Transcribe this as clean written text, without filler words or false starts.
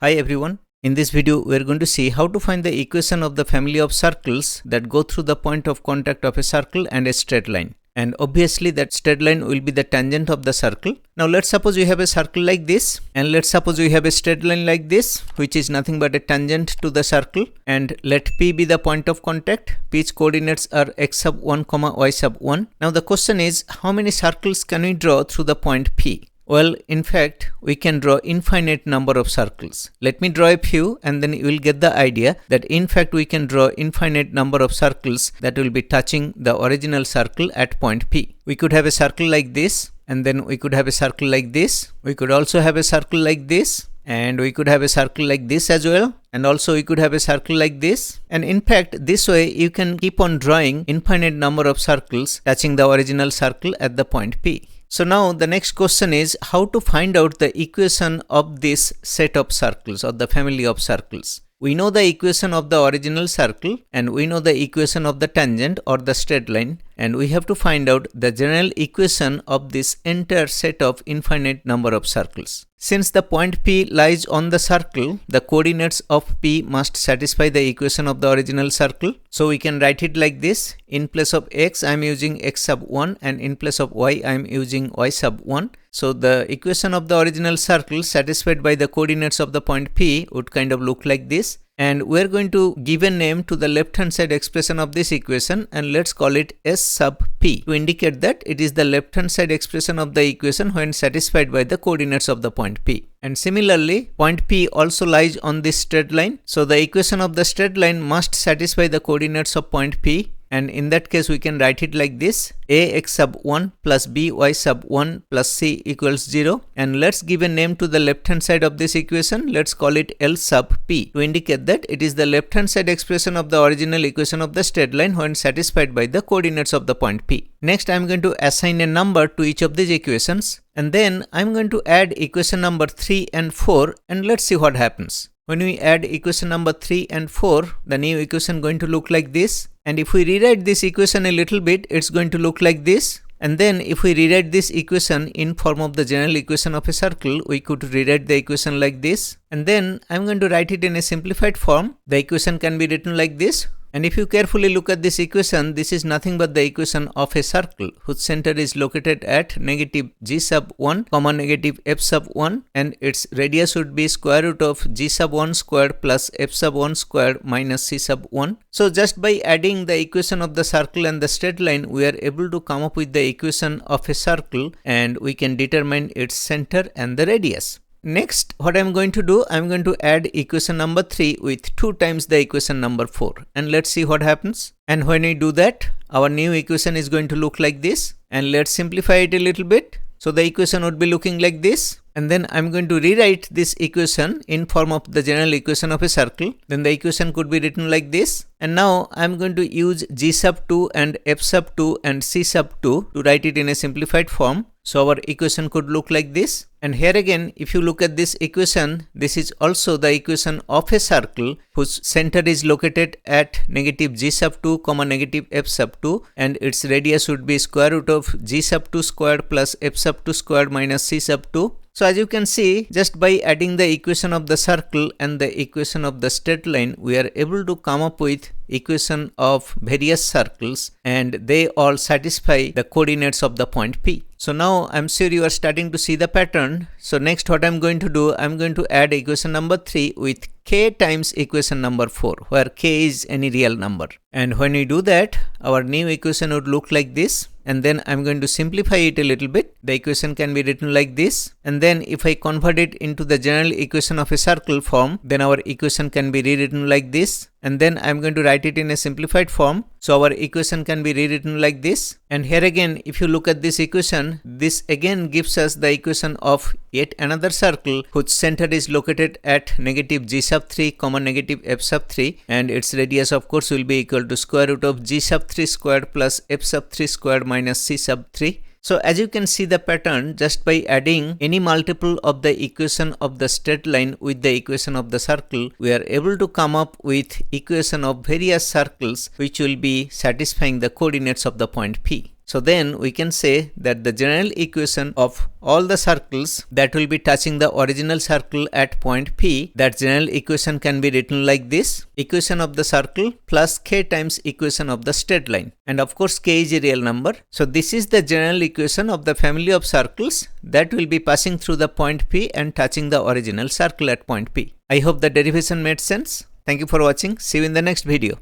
Hi everyone. In this video, we are going to see how to find the equation of the family of circles that go through the point of contact of a circle and a straight line. And obviously that straight line will be the tangent of the circle. Now let's suppose we have a circle like this, and let's suppose we have a straight line like this, which is nothing but a tangent to the circle, and let P be the point of contact. P's coordinates are x sub 1, y sub 1. Now the question is, how many circles can we draw through the point P? Well, in fact, we can draw infinite number of circles. Let me draw a few and then you will get the idea that in fact we can draw infinite number of circles that will be touching the original circle at point P. We could have a circle like this, and then we could have a circle like this. We could also have a circle like this, and we could have a circle like this as well, and also we could have a circle like this. And in fact, this way you can keep on drawing infinite number of circles touching the original circle at the point P. So now the next question is how to find out the equation of this set of circles or the family of circles. We know the equation of the original circle and we know the equation of the tangent or the straight line, and we have to find out the general equation of this entire set of infinite number of circles. Since the point P lies on the circle, the coordinates of P must satisfy the equation of the original circle. So we can write it like this. In place of x, I am using x sub 1, and in place of y, I am using y sub 1. So the equation of the original circle satisfied by the coordinates of the point P would kind of look like this. And we are going to give a name to the left hand side expression of this equation, and let's call it S sub P to indicate that it is the left hand side expression of the equation when satisfied by the coordinates of the point P. And similarly, point P also lies on this straight line. So the equation of the straight line must satisfy the coordinates of point P. And in that case, we can write it like this: ax sub 1 plus by sub 1 plus c equals 0. And let's give a name to the left hand side of this equation. Let's call it L sub p to indicate that it is the left hand side expression of the original equation of the straight line when satisfied by the coordinates of the point P. Next, I am going to assign a number to each of these equations, and then I am going to add equation number 3 and 4, and let's see what happens. When we add equation number 3 and 4, the new equation going to look like this. And if we rewrite this equation a little bit, it's going to look like this. And then if we rewrite this equation in form of the general equation of a circle, we could rewrite the equation like this. And then I'm going to write it in a simplified form. The equation can be written like this. And if you carefully look at this equation, this is nothing but the equation of a circle whose center is located at negative g sub 1, negative f sub 1, and its radius would be square root of g sub 1 squared plus f sub 1 squared minus c sub 1. So just by adding the equation of the circle and the straight line, we are able to come up with the equation of a circle, and we can determine its center and the radius. Next, what I am going to do, I am going to add equation number 3 with 2 times the equation number 4, and let's see what happens. And when we do that, our new equation is going to look like this, and let's simplify it a little bit. So the equation would be looking like this, and then I'm going to rewrite this equation in form of the general equation of a circle. Then the equation could be written like this, and now I'm going to use g sub 2 and f sub 2 and c sub 2 to write it in a simplified form. So our equation could look like this. And here again, if you look at this equation, this is also the equation of a circle whose center is located at negative g sub 2, negative f sub 2, and its radius would be square root of g sub 2 squared plus f sub 2 squared minus c sub 2. So as you can see, just by adding the equation of the circle and the equation of the straight line, we are able to come up with equation of various circles, and they all satisfy the coordinates of the point P. So now I'm sure you are starting to see the pattern. So next what I'm going to do, I'm going to add equation number 3 with k times equation number 4, where k is any real number. And when we do that, our new equation would look like this. And then I'm going to simplify it a little bit. The equation can be written like this. And then if I convert it into the general equation of a circle form, then our equation can be rewritten like this. And then I'm going to write it in a simplified form. So our equation can be rewritten like this. And here again, if you look at this equation, this again gives us the equation of yet another circle whose center is located at negative g sub 3, negative f sub 3, and its radius of course will be equal to square root of g sub 3 squared plus f sub 3 squared minus c sub 3. So as you can see the pattern, just by adding any multiple of the equation of the straight line with the equation of the circle, we are able to come up with equation of various circles which will be satisfying the coordinates of the point P. So then we can say that the general equation of all the circles that will be touching the original circle at point P, that general equation can be written like this: equation of the circle plus k times equation of the straight line. And of course k is a real number. So this is the general equation of the family of circles that will be passing through the point P and touching the original circle at point P. I hope the derivation made sense. Thank you for watching. See you in the next video.